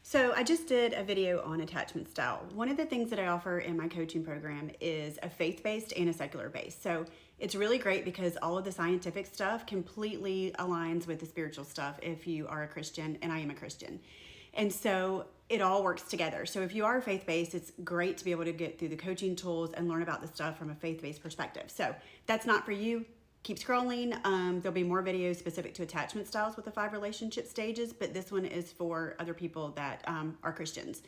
So I just did a video on attachment style. One of the things that I offer in my coaching program is a faith-based and a secular-based. So it's really great because all of the scientific stuff completely aligns with the spiritual stuff if you are a Christian, and I am a Christian. And so it all works together. So if you are faith-based, it's great to be able to get through the coaching tools and learn about the stuff from a faith-based perspective. So that's not for you. Keep scrolling. There'll be more videos specific to attachment styles with the 5 relationship stages, but this one is for other people that are Christians.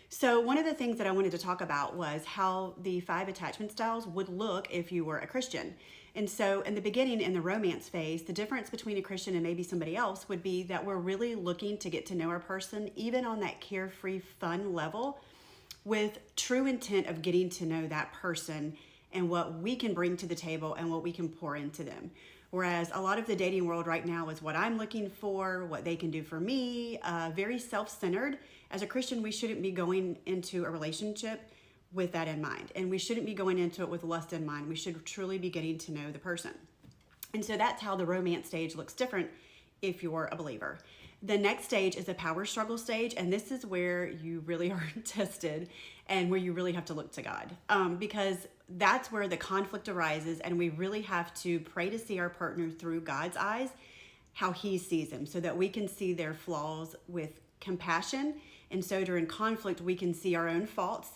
So one of the things that I wanted to talk about was how the 5 attachment styles would look if you were a Christian. And so in the beginning, in the romance phase, the difference between a Christian and maybe somebody else would be that we're really looking to get to know our person, even on that carefree, fun level, with true intent of getting to know that person and what we can bring to the table and what we can pour into them. Whereas a lot of the dating world right now is what I'm looking for, what they can do for me, very self-centered. As a Christian, we shouldn't be going into a relationship with that in mind. And we shouldn't be going into it with lust in mind. We should truly be getting to know the person. And so that's how the romance stage looks different if you're a believer. The next stage is a power struggle stage, and this is where you really are tested and where you really have to look to God, because that's where the conflict arises, and we really have to pray to see our partner through God's eyes, how He sees them, so that we can see their flaws with compassion. And so during conflict, we can see our own faults.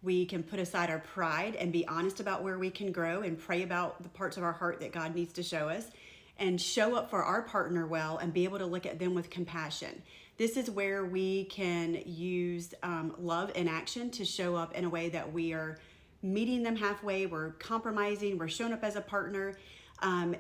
We can put aside our pride and be honest about where we can grow and pray about the parts of our heart that God needs to show us, and show up for our partner well and be able to look at them with compassion. This is where we can use love in action to show up in a way that we are meeting them halfway, we're compromising, we're showing up as a partner.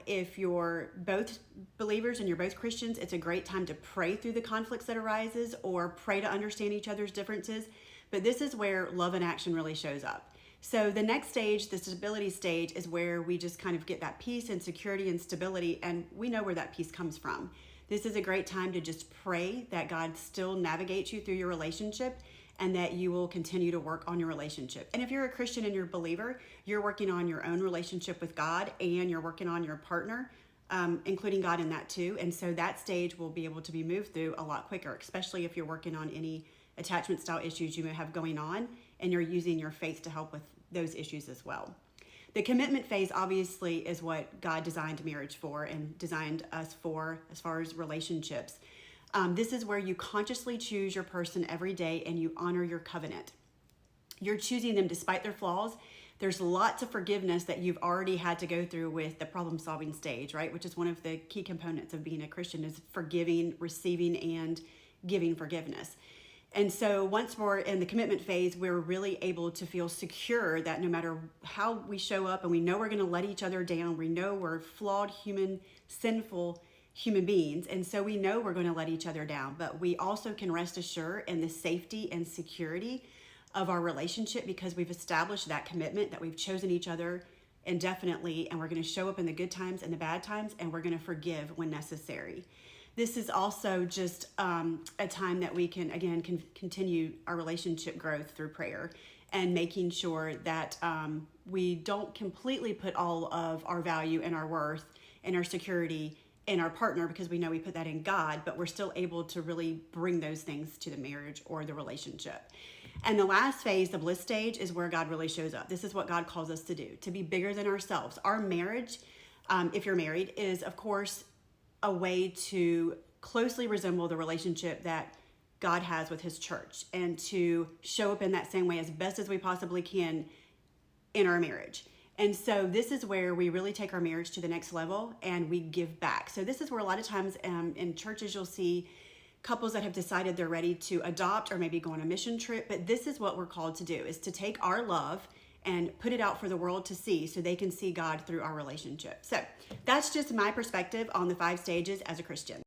If you're both believers and you're both Christians, it's a great time to pray through the conflicts that arises or pray to understand each other's differences. But this is where love in action really shows up. So the next stage, the stability stage, is where we just kind of get that peace and security and stability, and we know where that peace comes from. This is a great time to just pray that God still navigates you through your relationship and that you will continue to work on your relationship. And if you're a Christian and you're a believer, you're working on your own relationship with God and you're working on your partner, including God in that too. And so that stage will be able to be moved through a lot quicker, especially if you're working on any attachment style issues you may have going on and you're using your faith to help with those issues as well. The commitment phase obviously is what God designed marriage for and designed us for as far as relationships. This is where you consciously choose your person every day and you honor your covenant. You're choosing them despite their flaws. There's lots of forgiveness that you've already had to go through with the problem-solving stage, right? Which is one of the key components of being a Christian, is forgiving, receiving, and giving forgiveness. And so once we're in the commitment phase, we're really able to feel secure that no matter how we show up, and we know we're going to let each other down, we know we're flawed, human, sinful human beings, and so we know we're going to let each other down, but we also can rest assured in the safety and security of our relationship because we've established that commitment, that we've chosen each other indefinitely, and we're going to show up in the good times and the bad times, and we're going to forgive when necessary. This is also just a time that we can, again, continue our relationship growth through prayer and making sure that we don't completely put all of our value and our worth and our security in our partner, because we know we put that in God, but we're still able to really bring those things to the marriage or the relationship. And the last phase, the bliss stage, is where God really shows up. This is what God calls us to do, to be bigger than ourselves. Our marriage, if you're married, is of course a way to closely resemble the relationship that God has with His church and to show up in that same way as best as we possibly can in our marriage. And so this is where we really take our marriage to the next level and we give back. So this is where a lot of times in churches you'll see couples that have decided they're ready to adopt or maybe go on a mission trip, but this is what we're called to do, is to take our love and put it out for the world to see so they can see God through our relationship. So that's just my perspective on the 5 stages as a Christian.